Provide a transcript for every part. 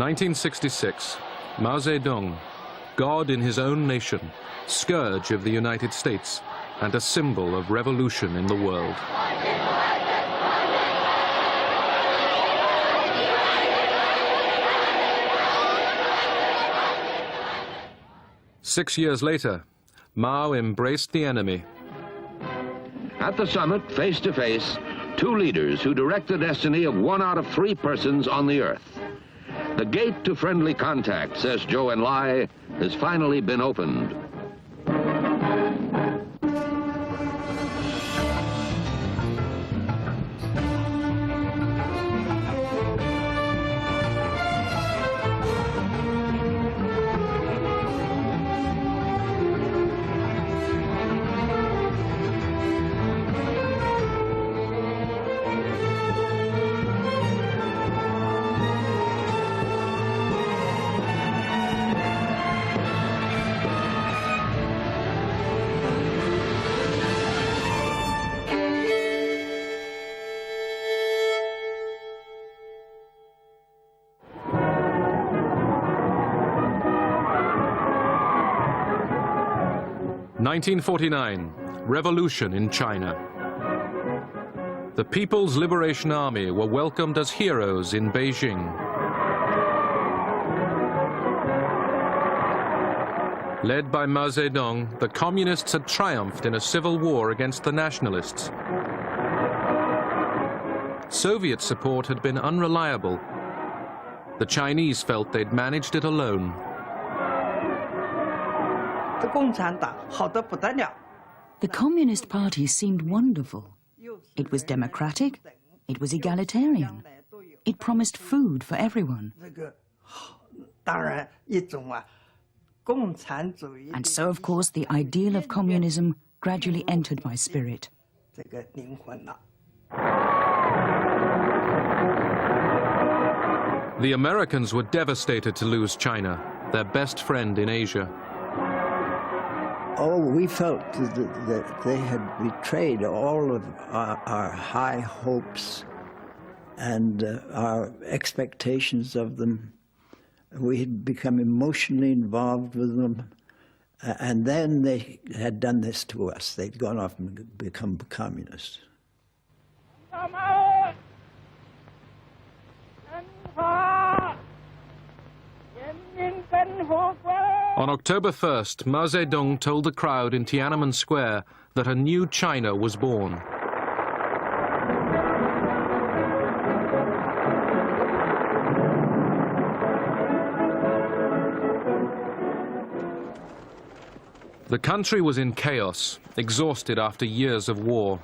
1966, Mao Zedong, God in his own nation, scourge of the United States, and a symbol of revolution in the world. Six years later, Mao embraced the enemy. At the summit, face to face, two leaders who direct the destiny of 1 out of 3 persons on the earth. The gate to friendly contact, says Zhou Enlai, has finally been opened. (1949) Revolution in China. The People's Liberation Army were welcomed as heroes in Beijing. Led by Mao Zedong, the communists had triumphed in a civil war against the nationalists. Soviet support had been unreliable. The Chinese felt they'd managed it alone. The Communist Party seemed wonderful. It was democratic, it was egalitarian, it promised food for everyone. And so, of course, the ideal of communism gradually entered my spirit. The Americans were devastated to lose China, their best friend in Asia. Oh, we felt that they had betrayed all of our high hopes and our expectations of them. We had become emotionally involved with them, and then they had done this to us. They'd gone off and become communists. On October 1st, Mao Zedong told the crowd in Tiananmen Square that a new China was born. The country was in chaos, exhausted after years of war.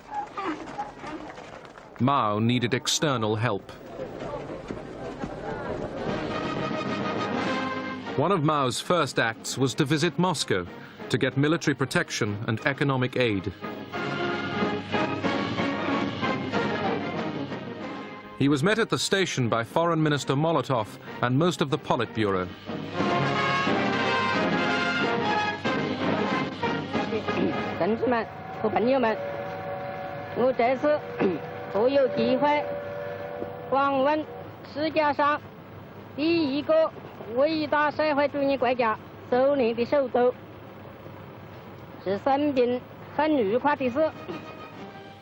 Mao needed external help. One of Mao's first acts was to visit Moscow to get military protection and economic aid. He was met at the station by Foreign Minister Molotov and most of the Politburo.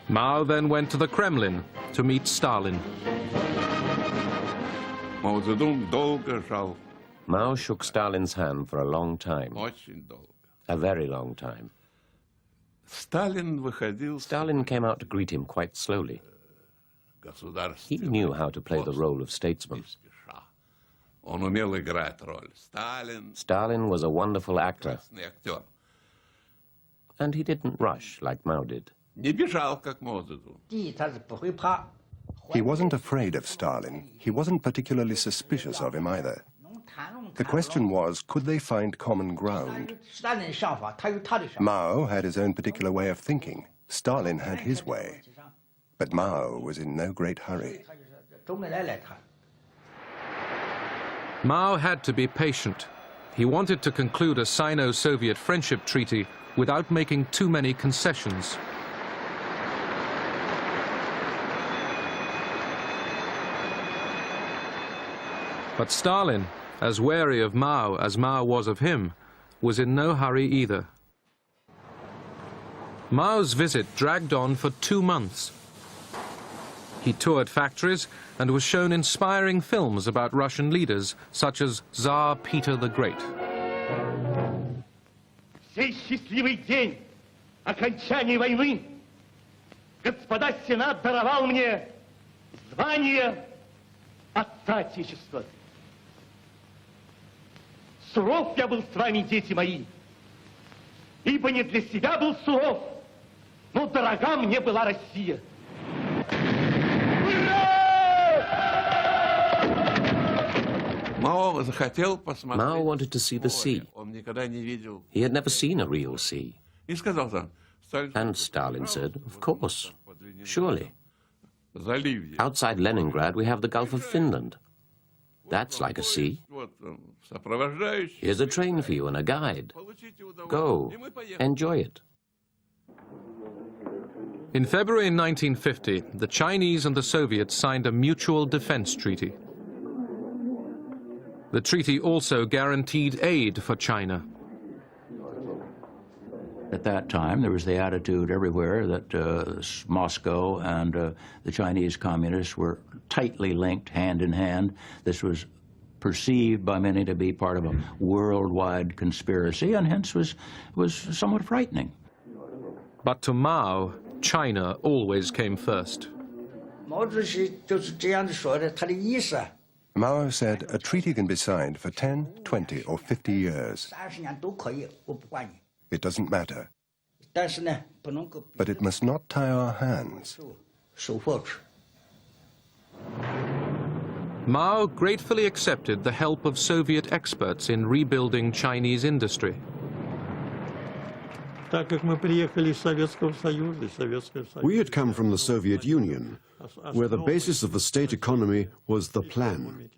Mao then went to the Kremlin to meet Stalin. Mao shook Stalin's hand for a long time, a very long time. Stalin came out to greet him quite slowly. He knew how to play the role of statesman. Stalin was a wonderful actor, and he didn't rush like Mao did. He wasn't afraid of Stalin. He wasn't particularly suspicious of him either. The question was, could they find common ground? Mao had his own particular way of thinking. Stalin had his way. But Mao was in no great hurry. Mao had to be patient. He wanted to conclude a Sino-Soviet friendship treaty without making too many concessions. But Stalin, as wary of Mao as Mao was of him, was in no hurry either. Mao's visit dragged on for 2 months. He toured factories and was shown inspiring films about Russian leaders, such as Tsar Peter the Great. В сей счастливый день окончания войны господа Сенат даровал мне звание Отца Отечества. Суров я был с вами, дети мои, ибо не для себя был суров, но дорога мне была Россия. Mao wanted to see the sea. He had never seen a real sea. And Stalin said, of course, surely. Outside Leningrad, we have the Gulf of Finland. That's like a sea. Here's a train for you and a guide. Go, enjoy it. In February 1950, the Chinese and the Soviets signed a mutual defense treaty. The treaty also guaranteed aid for China. At that time, there was the attitude everywhere that Moscow and the Chinese communists were tightly linked, hand in hand. This was perceived by many to be part of a worldwide conspiracy, and hence was somewhat frightening. But to Mao, China always came first. Mao said a treaty can be signed for 10, 20 or 50 years. It doesn't matter. But it must not tie our hands. Mao gratefully accepted the help of Soviet experts in rebuilding Chinese industry. We had come from the Soviet Union, where the basis of the state economy was the plan.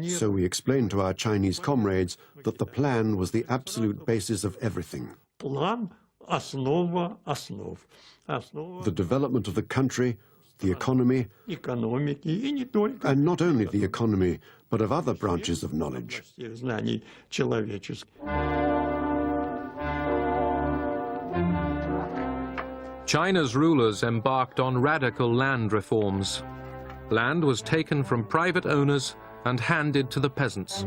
So we explained to our Chinese comrades that the plan was the absolute basis of everything. The development of the country, the economy, and not only the economy, but of other branches of knowledge. China's rulers embarked on radical land reforms. Land was taken from private owners and handed to the peasants.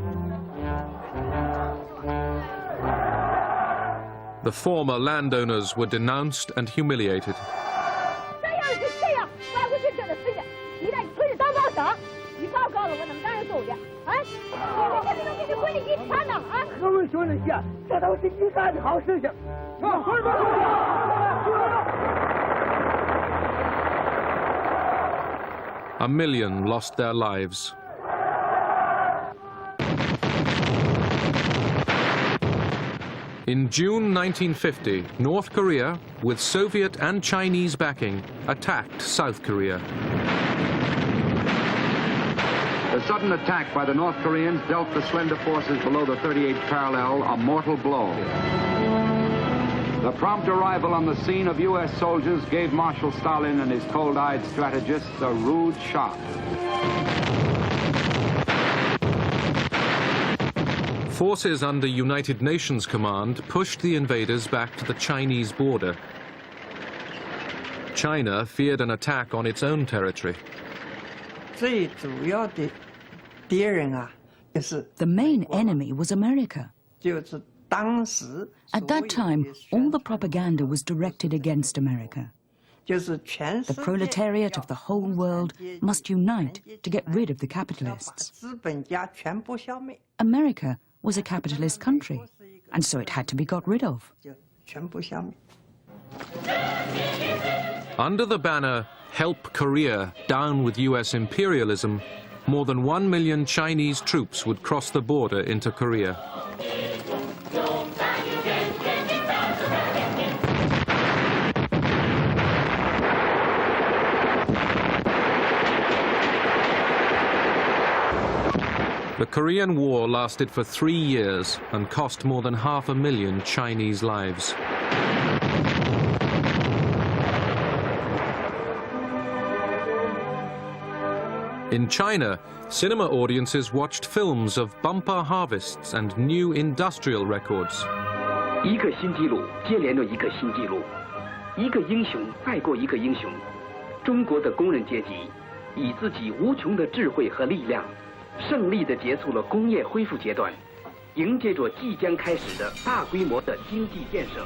The former landowners were denounced and humiliated. A million lost their lives. In June 1950, North Korea, with Soviet and Chinese backing, attacked South Korea. The sudden attack by the North Koreans dealt the slender forces below the 38th parallel a mortal blow. The prompt arrival on the scene of U.S. soldiers gave Marshal Stalin and his cold-eyed strategists a rude shock. Forces under United Nations command pushed the invaders back to the Chinese border. China feared an attack on its own territory. The main enemy was America. At that time, all the propaganda was directed against America. The proletariat of the whole world must unite to get rid of the capitalists. America was a capitalist country, and so it had to be got rid of. Under the banner, "Help Korea, down with US imperialism," more than 1 million Chinese troops would cross the border into Korea. The Korean War lasted for 3 years and cost more than 500,000 Chinese lives. In China, cinema audiences watched films of bumper harvests and new industrial records. 一个新纪录接连着一个新纪录，一个英雄再过一个英雄。中国的工人阶级以自己无穷的智慧和力量，胜利地结束了工业恢复阶段，迎接着即将开始的大规模的经济建设。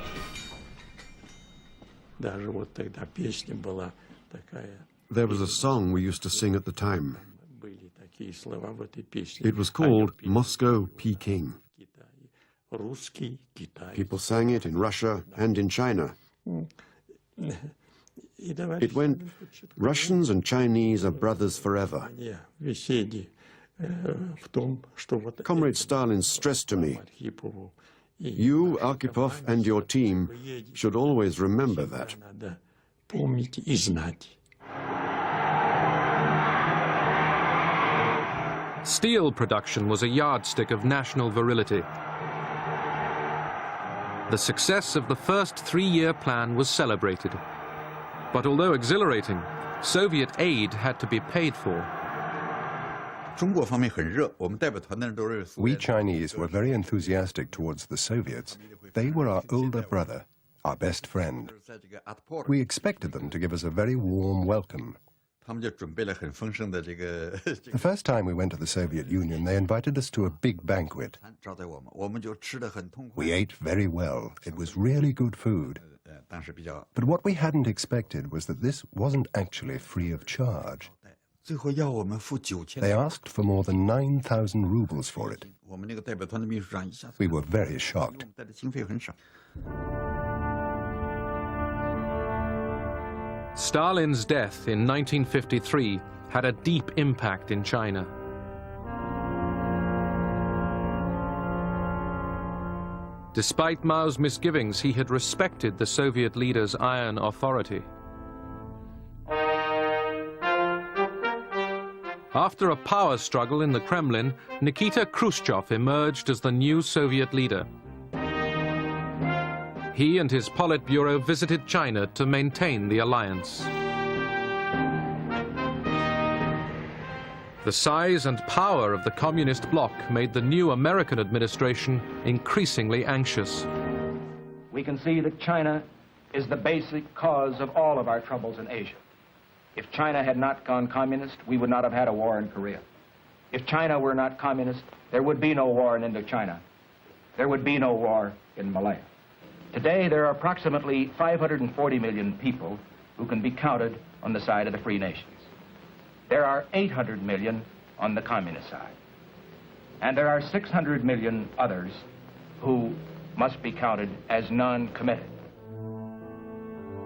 There was a song we used to sing at the time. It was called Moscow, Peking. People sang it in Russia and in China. It went, Russians and Chinese are brothers forever. Comrade Stalin stressed to me, you, Arkhipov, and your team should always remember that. Steel production was a yardstick of national virility. The success of the first three-year plan was celebrated. But although exhilarating, Soviet aid had to be paid for. We Chinese were very enthusiastic towards the Soviets. They were our older brother, our best friend. We expected them to give us a very warm welcome. The first time we went to the Soviet Union, they invited us to a big banquet. We ate very well. It was really good food. But what we hadn't expected was that this wasn't actually free of charge. They asked for more than 9,000 rubles for it. We were very shocked. Stalin's death in 1953 had a deep impact in China. Despite Mao's misgivings, he had respected the Soviet leader's iron authority. After a power struggle in the Kremlin, Nikita Khrushchev emerged as the new Soviet leader. He and his Politburo visited China to maintain the alliance. The size and power of the communist bloc made the new American administration increasingly anxious. We can see that China is the basic cause of all of our troubles in Asia. If China had not gone communist, we would not have had a war in Korea. If China were not communist, there would be no war in Indochina. There would be no war in Malaya. Today, there are approximately 540 million people who can be counted on the side of the free nations. There are 800 million on the communist side. And there are 600 million others who must be counted as non-committed.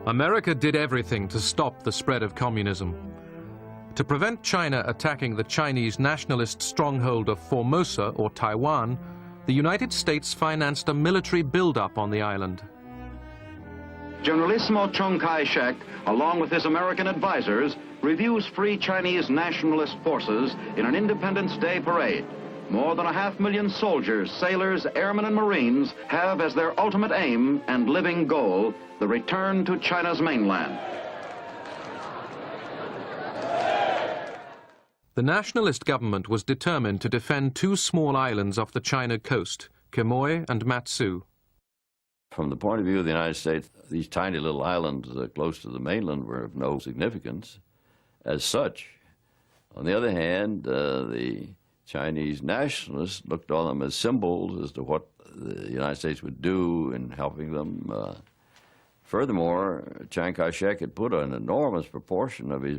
America did everything to stop the spread of communism. To prevent China attacking the Chinese nationalist stronghold of Formosa or Taiwan, the United States financed a military buildup on the island. Generalissimo Chiang Kai-shek, along with his American advisors, reviews Free Chinese nationalist forces in an Independence Day parade. More than 500,000 soldiers, sailors, airmen, and Marines have as their ultimate aim and living goal the return to China's mainland. The nationalist government was determined to defend two small islands off the China coast, Quemoy and Matsu. From the point of view of the United States, these tiny little islands close to the mainland were of no significance as such. On the other hand, the Chinese nationalists looked on them as symbols as to what the United States would do in helping them. Furthermore, Chiang Kai-shek had put an enormous proportion of his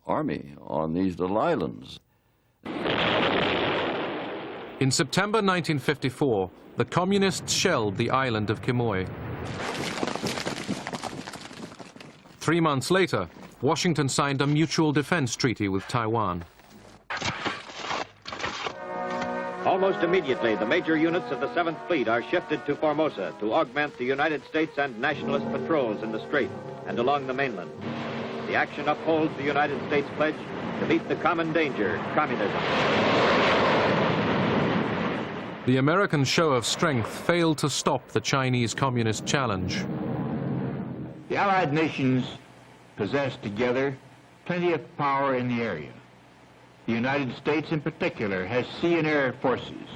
army on these little islands. In September 1954, the communists shelled the island of Quemoy. 3 months later, Washington signed a mutual defense treaty with Taiwan. Almost immediately, the major units of the 7th Fleet are shifted to Formosa to augment the United States and nationalist patrols in the Strait and along the mainland. The action upholds the United States pledge to meet the common danger, communism. The American show of strength failed to stop the Chinese communist challenge. The Allied nations possessed together 20th power in the area. The United States in particular has sea and air forces,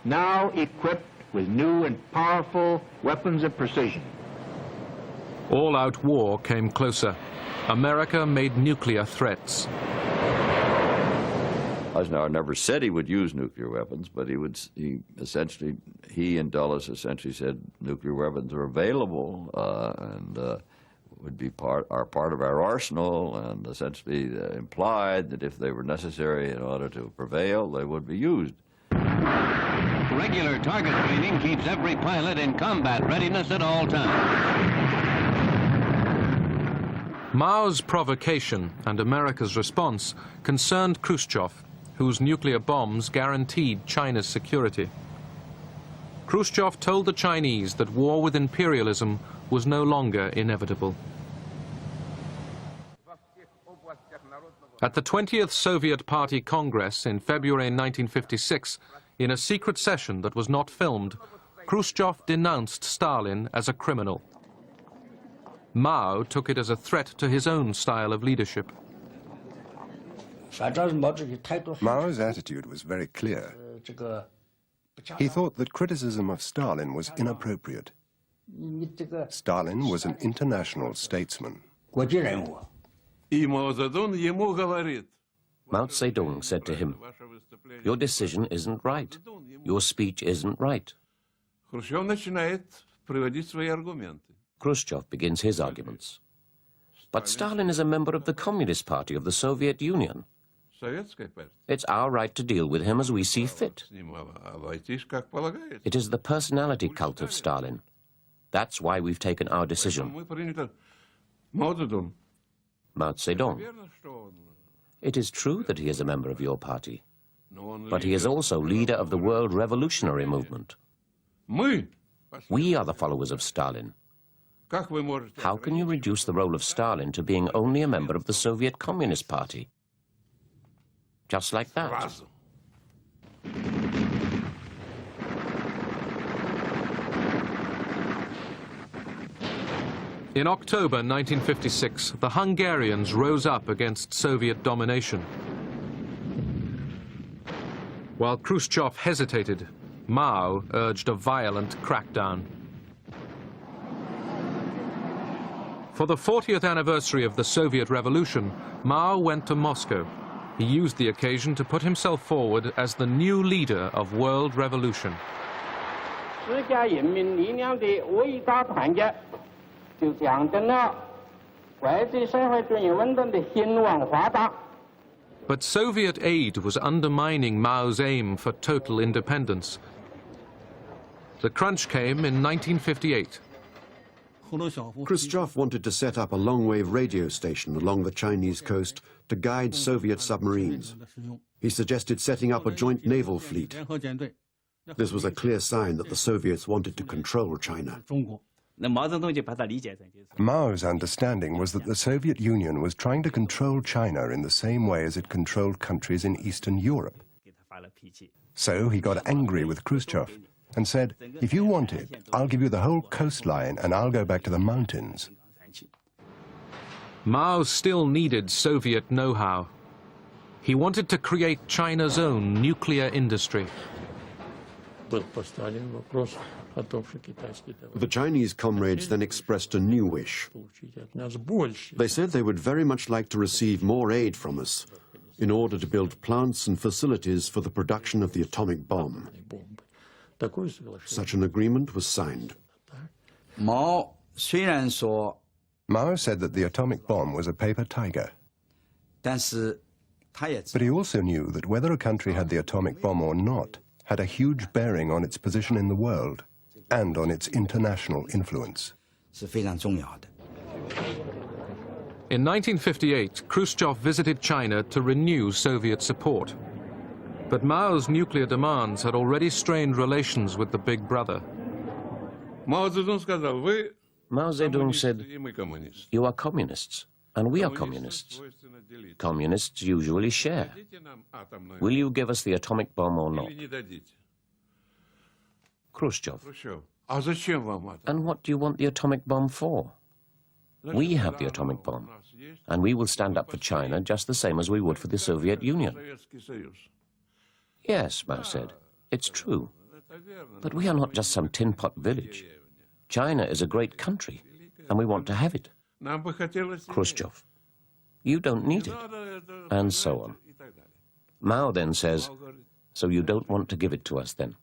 now equipped with new and powerful weapons of precision. All-out war came closer. America made nuclear threats. Eisenhower never said he would use nuclear weapons, but he and Dulles essentially said nuclear weapons are available and would be part of our arsenal, and essentially implied that if they were necessary in order to prevail, they would be used. Regular target training keeps every pilot in combat readiness at all times. Mao's provocation and America's response concerned Khrushchev, whose nuclear bombs guaranteed China's security. Khrushchev told the Chinese that war with imperialism was no longer inevitable. At the 20th Soviet Party Congress in February 1956, in a secret session that was not filmed, Khrushchev denounced Stalin as a criminal. Mao took it as a threat to his own style of leadership. Mao's attitude was very clear. He thought that criticism of Stalin was inappropriate. Stalin was an international statesman. Mao Zedong said to him, "Your decision isn't right. Your speech isn't right." Khrushchev begins his arguments. But Stalin is a member of the Communist Party of the Soviet Union. It's our right to deal with him as we see fit. It is the personality cult of Stalin. That's why we've taken our decision. Mao Zedong. It is true that he is a member of your party, but he is also leader of the World Revolutionary Movement. We are the followers of Stalin. How can you reduce the role of Stalin to being only a member of the Soviet Communist Party? Just like that. In October 1956, the Hungarians rose up against Soviet domination. While Khrushchev hesitated, Mao urged a violent crackdown. For the 40th anniversary of the Soviet Revolution, Mao went to Moscow. He used the occasion to put himself forward as the new leader of world revolution. But Soviet aid was undermining Mao's aim for total independence. The crunch came in 1958. Khrushchev wanted to set up a long-wave radio station along the Chinese coast to guide Soviet submarines. He suggested setting up a joint naval fleet. This was a clear sign that the Soviets wanted to control China. Mao's understanding was that the Soviet Union was trying to control China in the same way as it controlled countries in Eastern Europe. So he got angry with Khrushchev and said, "If you want it, I'll give you the whole coastline and I'll go back to the mountains." Mao still needed Soviet know-how. He wanted to create China's own nuclear industry. The Chinese comrades then expressed a new wish. They said they would very much like to receive more aid from us in order to build plants and facilities for the production of the atomic bomb. Such an agreement was signed. Mao said that the atomic bomb was a paper tiger. But he also knew that whether a country had the atomic bomb or not had a huge bearing on its position in the world and on its international influence. In 1958, Khrushchev visited China to renew Soviet support. But Mao's nuclear demands had already strained relations with the big brother. Mao Zedong said, "You are communists, and we are communists. Communists usually share. Will you give us the atomic bomb or not?" Khrushchev: "And what do you want the atomic bomb for?" We have the atomic bomb, and we will stand up for China just the same as we would for the Soviet Union. Yes, Mao said, it's true. But we are not just some tin-pot village. China is a great country, and we want to have it. Khrushchev, you don't need it, and so on. Mao then says, so you don't want to give it to us then?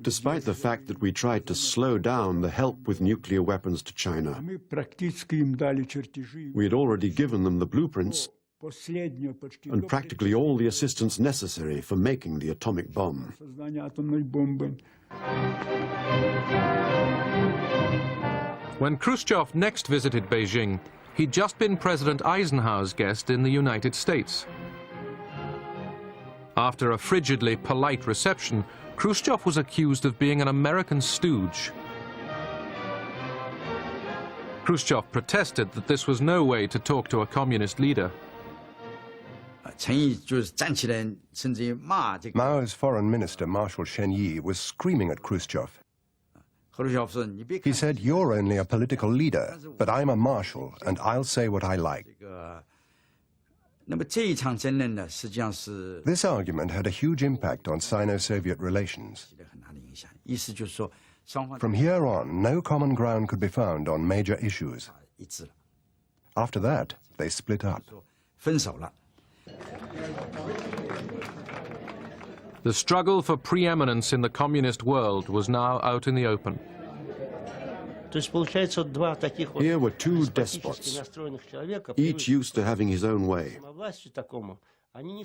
Despite the fact that we tried to slow down the help with nuclear weapons to China, we had already given them the blueprints and practically all the assistance necessary for making the atomic bomb. When Khrushchev next visited Beijing, he'd just been President Eisenhower's guest in the United States. After a frigidly polite reception, Khrushchev was accused of being an American stooge. Khrushchev protested that this was no way to talk to a communist leader. Mao's foreign minister, Marshal Shen Yi, was screaming at Khrushchev. He said, you're only a political leader, but I'm a marshal, and I'll say what I like. This argument had a huge impact on Sino-Soviet relations. From here on, no common ground could be found on major issues. After that, they split up. The struggle for preeminence in the communist world was now out in the open. Here were two despots, each used to having his own way.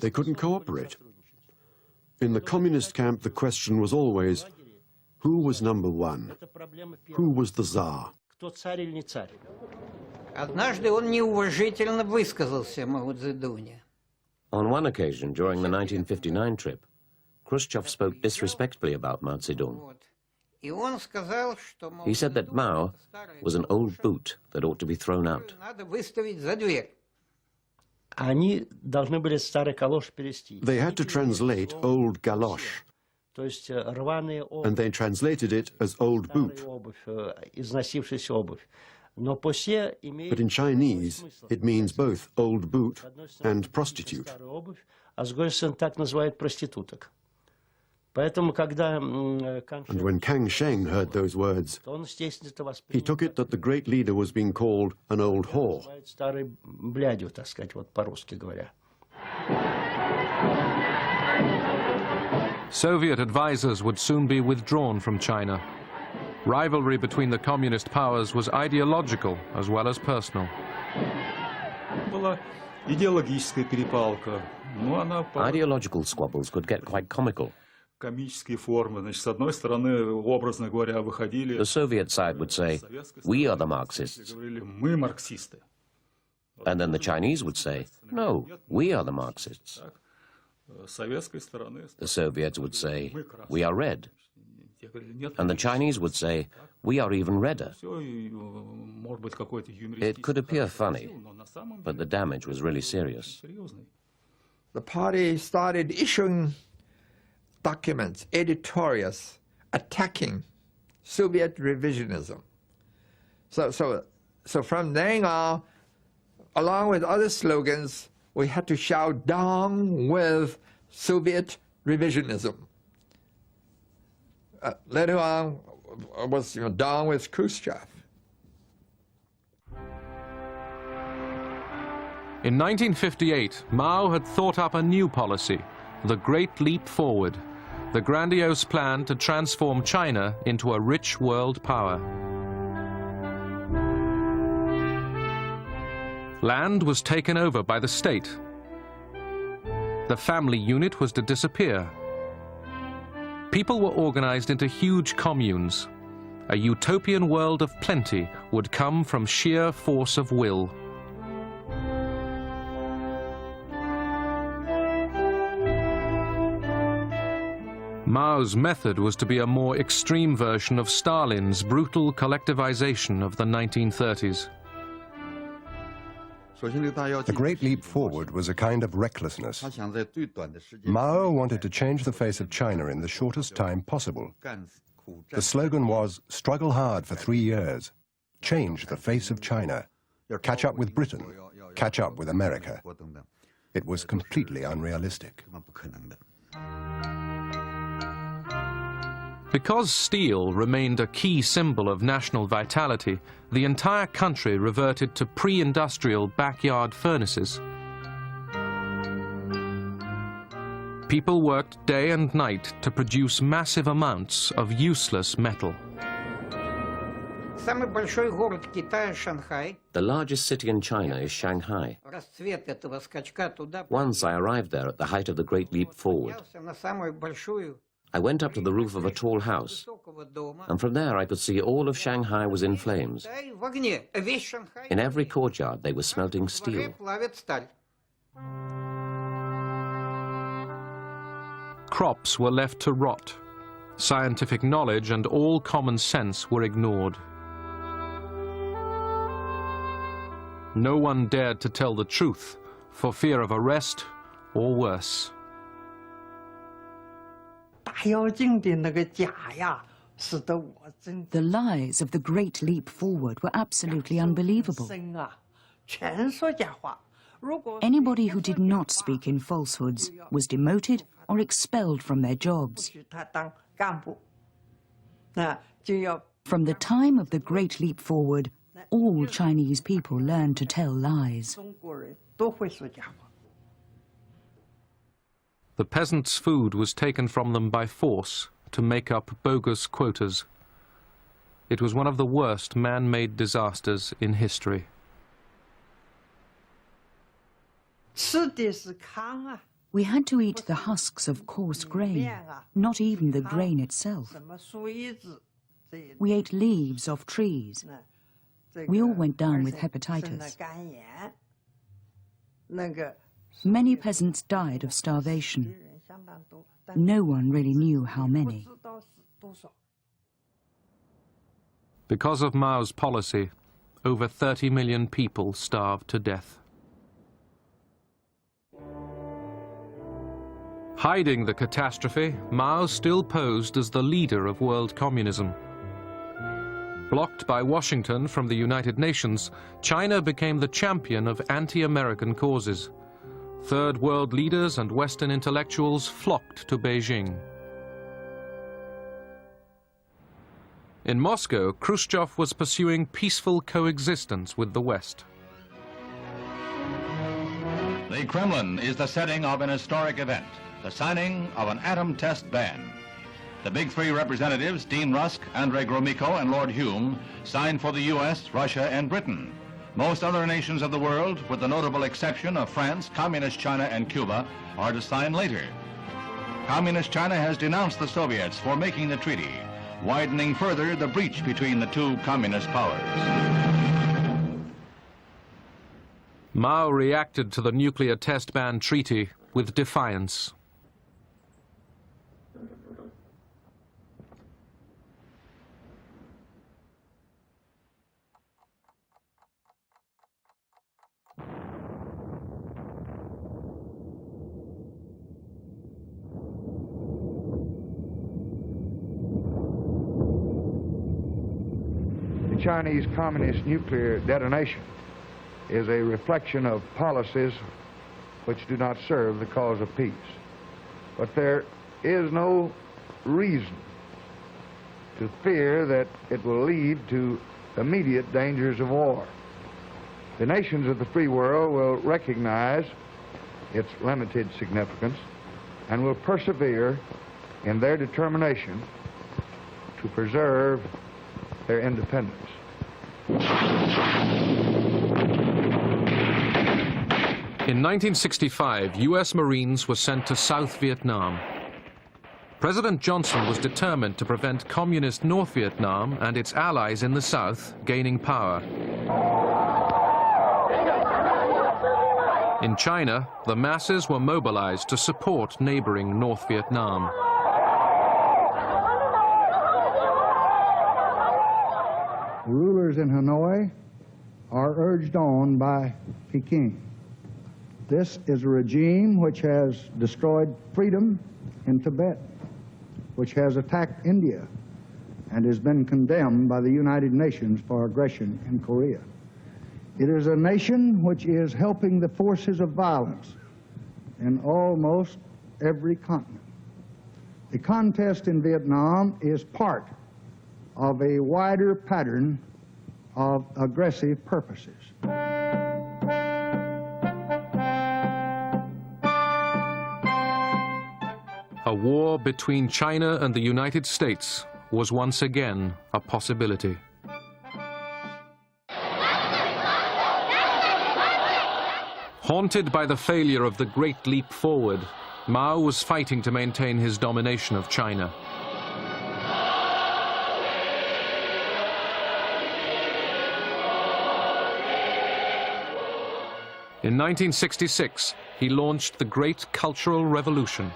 They couldn't cooperate. In the communist camp, the question was always, who was number one? Who was the Tsar? On one occasion, during the 1959 trip, Khrushchev spoke disrespectfully about Mao Zedong. He said that Mao was an old boot that ought to be thrown out. They had to translate old galosh, and they translated it as old boot. But in Chinese, it means both old boot and prostitute. And when Kang Sheng heard those words, he took it that the great leader was being called an old whore. Soviet advisors would soon be withdrawn from China. Rivalry between the communist powers was ideological as well as personal. Ideological squabbles could get quite comical. The Soviet side would say, we are the Marxists. And then the Chinese would say, no, we are the Marxists. The Soviets would say, we are red. And the Chinese would say, we are even redder. It could appear funny, but the damage was really serious. The party started issuing documents, editorials, attacking Soviet revisionism. So from then on, along with other slogans, we had to shout down with Soviet revisionism. Later on, was down with Khrushchev. In 1958, Mao had thought up a new policy, the Great Leap Forward, the grandiose plan to transform China into a rich world power. Land was taken over by the state. The family unit was to disappear. People were organized into huge communes. A utopian world of plenty would come from sheer force of will. Mao's method was to be a more extreme version of Stalin's brutal collectivization of the 1930s. The Great Leap Forward was a kind of recklessness. Mao wanted to change the face of China in the shortest time possible. The slogan was, struggle hard for 3 years, change the face of China, catch up with Britain, catch up with America. It was completely unrealistic. Because steel remained a key symbol of national vitality, the entire country reverted to pre-industrial backyard furnaces. People worked day and night to produce massive amounts of useless metal. The largest city in China is Shanghai. Once I arrived there at the height of the Great Leap Forward. I went up to the roof of a tall house, and from there I could see all of Shanghai was in flames. In every courtyard they were smelting steel. Crops were left to rot. Scientific knowledge and all common sense were ignored. No one dared to tell the truth for fear of arrest or worse. The lies of the Great Leap Forward were absolutely unbelievable. Anybody who did not speak in falsehoods was demoted or expelled from their jobs. From the time of the Great Leap Forward, all Chinese people learned to tell lies. The peasants' food was taken from them by force to make up bogus quotas. It was one of the worst man-made disasters in history. We had to eat the husks of coarse grain, not even the grain itself. We ate leaves of trees. We all went down with hepatitis. Many peasants died of starvation. No one really knew how many. Because of Mao's policy, over 30 million people starved to death. Hiding the catastrophe, Mao still posed as the leader of world communism. Blocked by Washington from the United Nations, China became the champion of anti-American causes. Third world leaders and Western intellectuals flocked to Beijing. In Moscow, Khrushchev was pursuing peaceful coexistence with the West. The Kremlin is the setting of an historic event, the signing of an atom test ban. The big three representatives, Dean Rusk, Andrei Gromyko, and Lord Hume, signed for the U.S., Russia, and Britain. Most other nations of the world, with the notable exception of France, Communist China, and Cuba, are to sign later. Communist China has denounced the Soviets for making the treaty, widening further the breach between the two communist powers. Mao reacted to the nuclear test ban treaty with defiance. The Chinese Communist nuclear detonation is a reflection of policies which do not serve the cause of peace. But there is no reason to fear that it will lead to immediate dangers of war. The nations of the free world will recognize its limited significance and will persevere in their determination to preserve their independence. In 1965, U.S. Marines were sent to South Vietnam. President Johnson was determined to prevent communist North Vietnam and its allies in the South gaining power. In China, the masses were mobilized to support neighboring North Vietnam. The rulers in Hanoi are urged on by Peking. This is a regime which has destroyed freedom in Tibet, which has attacked India, and has been condemned by the United Nations for aggression in Korea. It is a nation which is helping the forces of violence in almost every continent. The contest in Vietnam is part of a wider pattern of aggressive purposes. A war between China and the United States was once again a possibility. Haunted by the failure of the Great Leap Forward, Mao was fighting to maintain his domination of China. In 1966, he launched the Great Cultural Revolution.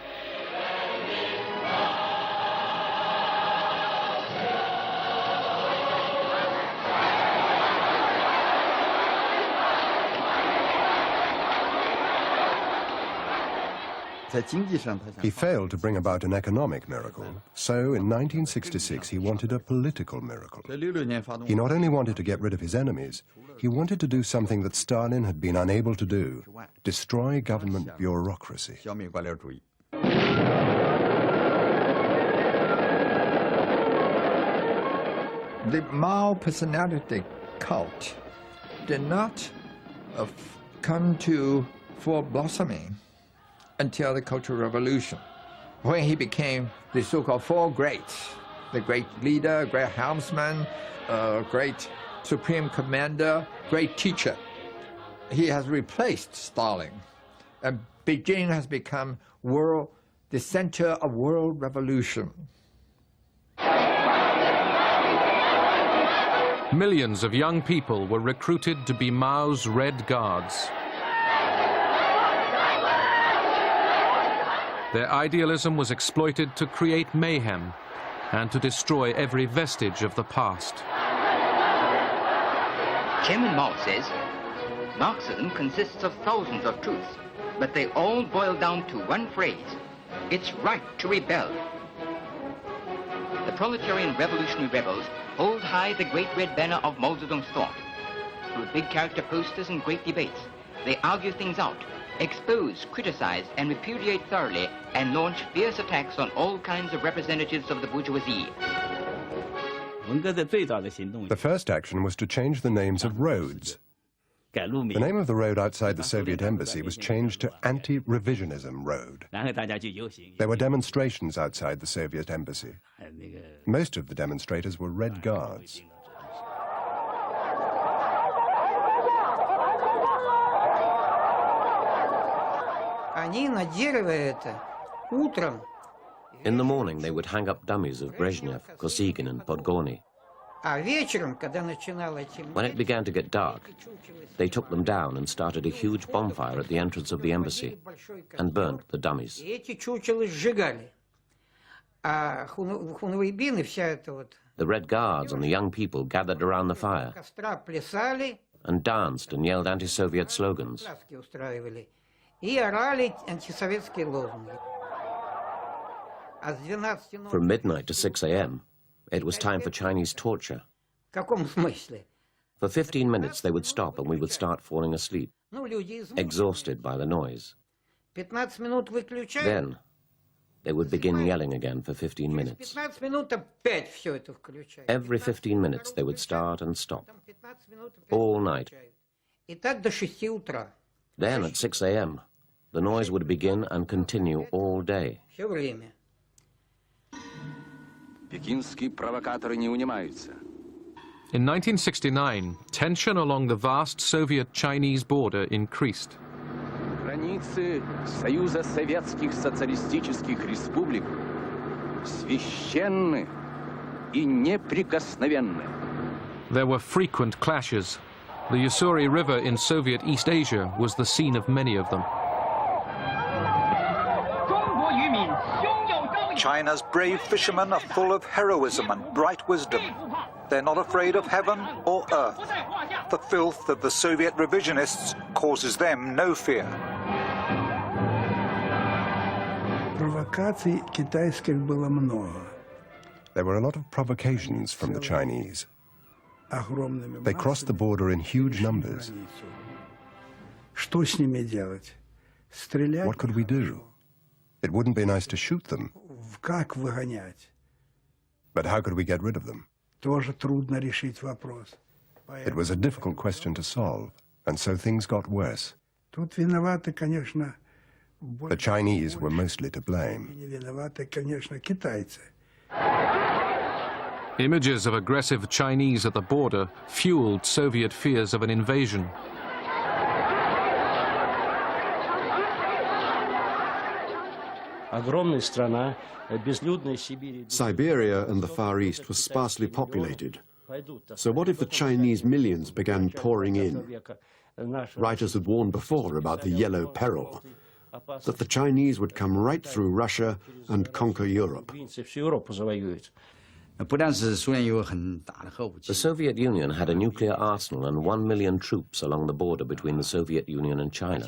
He failed to bring about an economic miracle, so in 1966 he wanted a political miracle. He not only wanted to get rid of his enemies, he wanted to do something that Stalin had been unable to do: destroy government bureaucracy. The Mao personality cult did not come to full blossoming until the Cultural Revolution, when he became the so-called four greats: the great leader, great helmsman, great supreme commander, great teacher. He has replaced Stalin, and Beijing has become the center of world revolution. Millions of young people were recruited to be Mao's Red Guards. Their idealism was exploited to create mayhem and to destroy every vestige of the past. Chairman Mao says, Marxism consists of thousands of truths, but they all boil down to one phrase: it's right to rebel. The proletarian revolutionary rebels hold high the great red banner of Mao Zedong's thought. Through big character posters and great debates, they argue things out, expose, criticize, and repudiate thoroughly, and launch fierce attacks on all kinds of representatives of the bourgeoisie. The first action was to change the names of roads. The name of the road outside the Soviet embassy was changed to Anti-Revisionism Road. There were demonstrations outside the Soviet embassy. Most of the demonstrators were Red Guards. In the morning, they would hang up dummies of Brezhnev, Kosygin, and Podgorny. When it began to get dark, they took them down and started a huge bonfire at the entrance of the embassy and burnt the dummies. The Red Guards and the young people gathered around the fire and danced and yelled anti-Soviet slogans. From midnight to 6 a.m., it was time for Chinese torture. For 15 minutes they would stop and we would start falling asleep, exhausted by the noise. Then they would begin yelling again for 15 minutes. Every 15 minutes they would start and stop, all night. Then at 6 a.m., the noise would begin and continue all day. In 1969, tension along the vast Soviet-Chinese border increased. Границы Союза Советских Социалистических Республик священны и неприкосновенны. There were frequent clashes. The Ussuri River in Soviet East Asia was the scene of many of them. China's brave fishermen are full of heroism and bright wisdom. They're not afraid of heaven or earth. The filth of the Soviet revisionists causes them no fear. Провокаций китайских было много. There were a lot of provocations from the Chinese. They crossed the border in huge numbers. What could we do? It wouldn't be nice to shoot them. But how could we get rid of them? It was a difficult question to solve, and so things got worse. The Chinese were mostly to blame. Images of aggressive Chinese at the border fueled Soviet fears of an invasion. Siberia and the Far East was sparsely populated. So what if the Chinese millions began pouring in? Writers had warned before about the Yellow Peril, that the Chinese would come right through Russia and conquer Europe. The Soviet Union had a nuclear arsenal and 1 million troops along the border between the Soviet Union and China.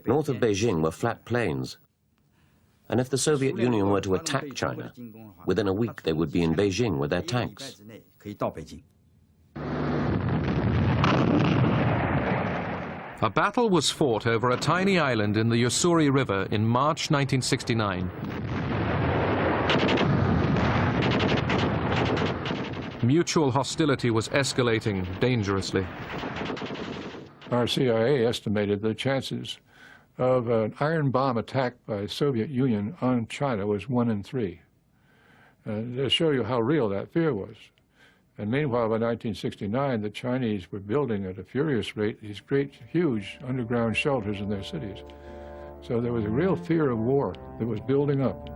North of Beijing were flat plains, and if the Soviet Union were to attack China, within a week they would be in Beijing with their tanks. A battle was fought over a tiny island in the Ussuri River in March 1969. Mutual hostility was escalating dangerously. Our CIA estimated the chances of an iron bomb attack by the Soviet Union on China was 1 in 3. To show you how real that fear was. And meanwhile, by 1969, the Chinese were building at a furious rate these great, huge underground shelters in their cities. So there was a real fear of war that was building up.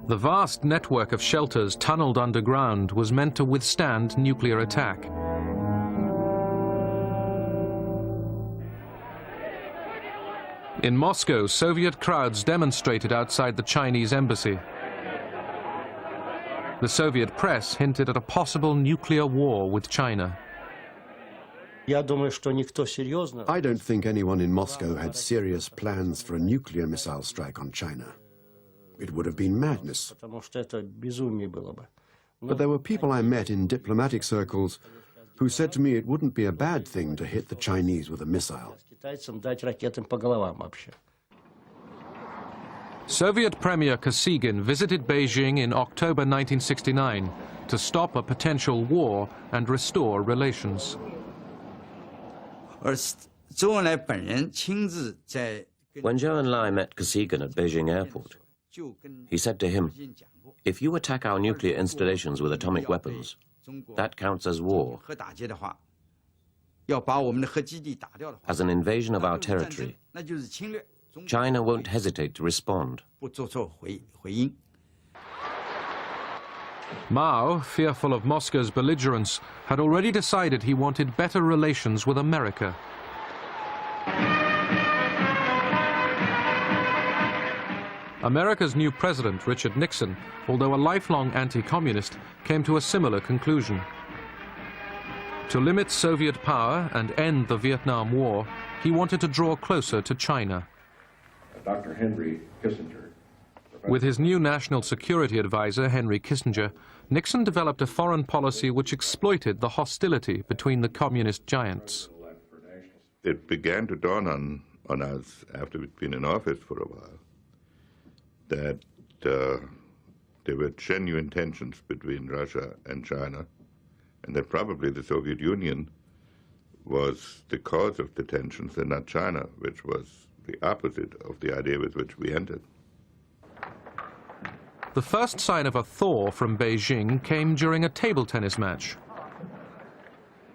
The vast network of shelters tunneled underground was meant to withstand nuclear attack. In Moscow, Soviet crowds demonstrated outside the Chinese embassy. The Soviet press hinted at a possible nuclear war with China. I don't think anyone in Moscow had serious plans for a nuclear missile strike on China. It would have been madness. But there were people I met in diplomatic circles who said to me it wouldn't be a bad thing to hit the Chinese with a missile. Soviet Premier Kosygin visited Beijing in October 1969 to stop a potential war and restore relations. When Zhou Enlai met Kosygin at Beijing airport, he said to him, "If you attack our nuclear installations with atomic weapons, that counts as war. As an invasion of our territory, China won't hesitate to respond." Mao, fearful of Moscow's belligerence, had already decided he wanted better relations with America. America's new president, Richard Nixon, although a lifelong anti-communist, came to a similar conclusion. To limit Soviet power and end the Vietnam War, he wanted to draw closer to China. Dr. Henry Kissinger. With his new national security advisor, Henry Kissinger, Nixon developed a foreign policy which exploited the hostility between the communist giants. It began to dawn on us, after we'd been in office for a while, that there were genuine tensions between Russia and China, and that probably the Soviet Union was the cause of the tensions and not China, which was the opposite of the idea with which we entered. The first sign of a thaw from Beijing came during a table tennis match.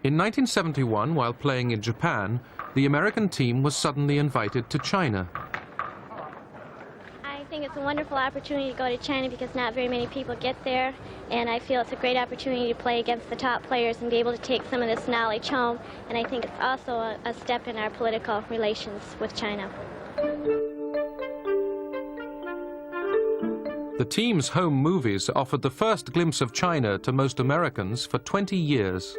In 1971, while playing in Japan, the American team was suddenly invited to China. I think it's a wonderful opportunity to go to China because not very many people get there, and I feel it's a great opportunity to play against the top players and be able to take some of this knowledge home, and I think it's also a step in our political relations with China. The team's home movies offered the first glimpse of China to most Americans for 20 years.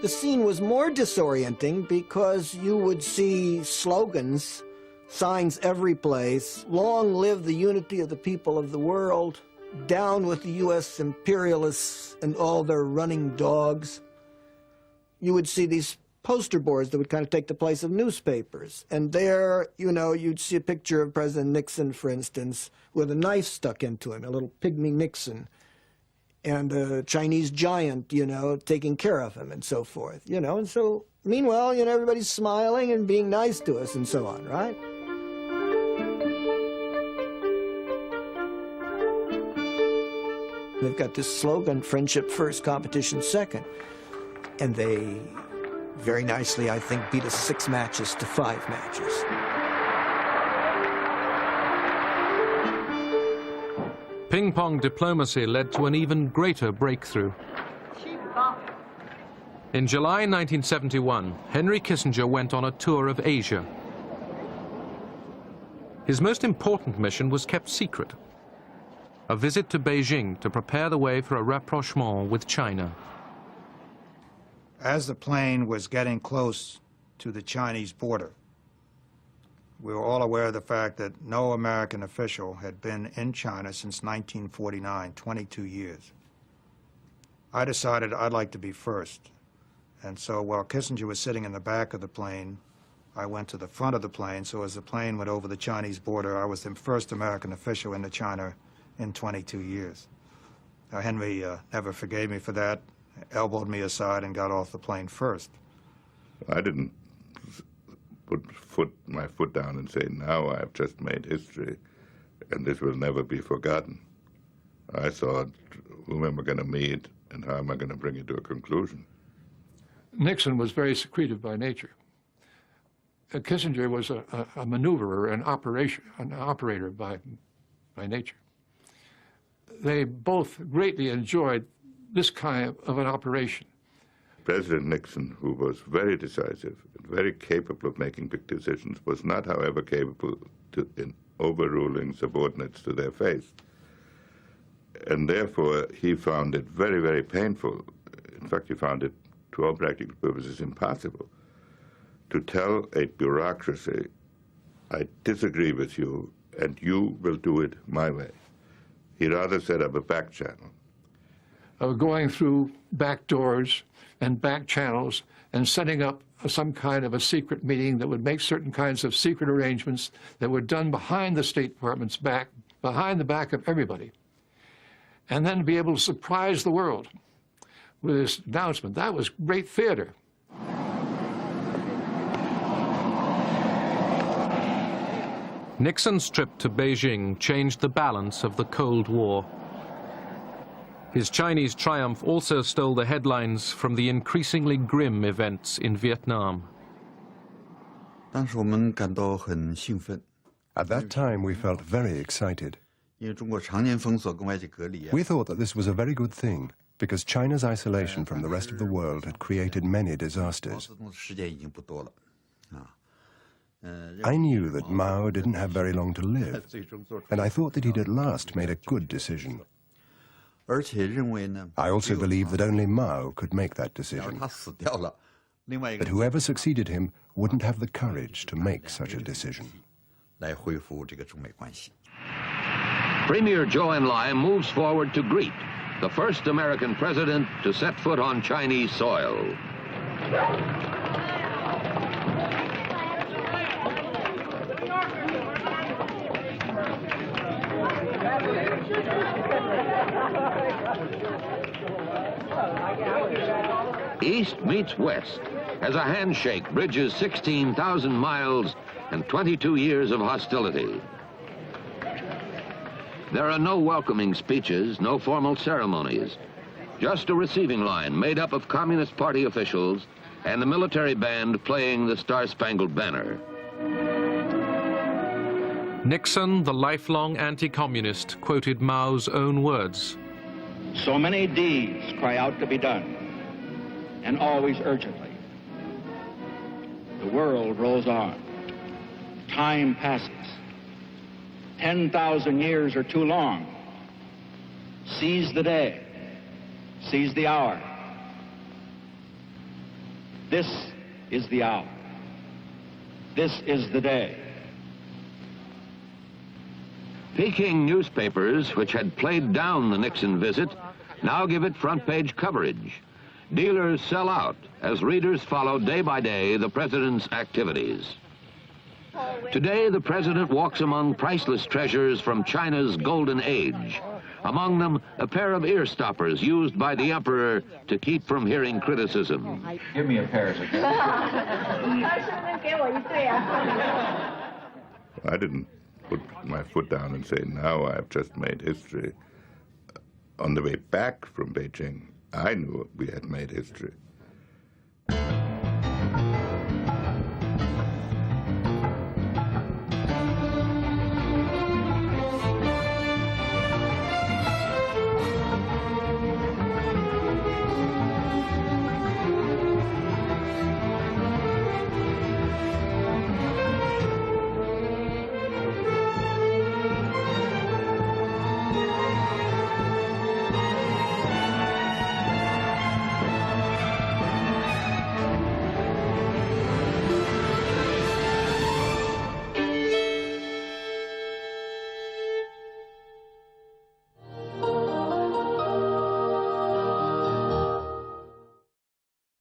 The scene was more disorienting because you would see slogans, signs every place, long live the unity of the people of the world, down with the U.S. imperialists and all their running dogs. You would see these poster boards that would kind of take the place of newspapers. And there, you know, you'd see a picture of President Nixon, for instance, with a knife stuck into him, a little pygmy Nixon, and a Chinese giant, you know, taking care of him and so forth, you know. And so, meanwhile, you know, everybody's smiling and being nice to us and so on, right? They've got this slogan, friendship first, competition second. And they very nicely, I think, beat us 6 matches to 5 matches. Ping-pong diplomacy led to an even greater breakthrough. In July 1971, Henry Kissinger went on a tour of Asia. His most important mission was kept secret: a visit to Beijing to prepare the way for a rapprochement with China. As the plane was getting close to the Chinese border, we were all aware of the fact that no American official had been in China since 1949, 22 years. I decided I'd like to be first. And so while Kissinger was sitting in the back of the plane, I went to the front of the plane. So as the plane went over the Chinese border, I was the first American official into China in 22 years. Now, Henry never forgave me for that, elbowed me aside and got off the plane first. I didn't put my foot down and say, now I've just made history and this will never be forgotten. I thought, who am I going to meet and how am I going to bring it to a conclusion? Nixon was very secretive by nature. Kissinger was a maneuverer, an operator by nature. They both greatly enjoyed this kind of an operation. President Nixon, who was very decisive and very capable of making big decisions, was not, however, capable in overruling subordinates to their face. And therefore, he found it very, very painful. In fact, he found it, to all practical purposes, impossible to tell a bureaucracy, I disagree with you, and you will do it my way. He rather set up a back channel. Going through back doors and back channels and setting up some kind of a secret meeting that would make certain kinds of secret arrangements that were done behind the State Department's back, behind the back of everybody, and then be able to surprise the world with this announcement. That was great theater. Nixon's trip to Beijing changed the balance of the Cold War. His Chinese triumph also stole the headlines from the increasingly grim events in Vietnam. At that time, we felt very excited. We thought that this was a very good thing, because China's isolation from the rest of the world had created many disasters. I knew that Mao didn't have very long to live, and I thought that he'd at last made a good decision. I also believed that only Mao could make that decision, that whoever succeeded him wouldn't have the courage to make such a decision. Premier Zhou Enlai moves forward to greet the first American president to set foot on Chinese soil. East meets West as a handshake bridges 16,000 miles and 22 years of hostility. There are no welcoming speeches, no formal ceremonies, just a receiving line made up of Communist Party officials and the military band playing the Star-Spangled Banner. Nixon, the lifelong anti-communist, quoted Mao's own words. So many deeds cry out to be done, and always urgently. The world rolls on. Time passes. 10,000 years are too long. Seize the day. Seize the hour. This is the hour. This is the day. Peking newspapers, which had played down the Nixon visit, now give it front-page coverage. Dealers sell out as readers follow day by day the president's activities. Today, the president walks among priceless treasures from China's golden age. Among them, a pair of ear stoppers used by the emperor to keep from hearing criticism. Give me a pair of them. I didn't put my foot down and say, now I've just made history. On the way back from Beijing, I knew we had made history.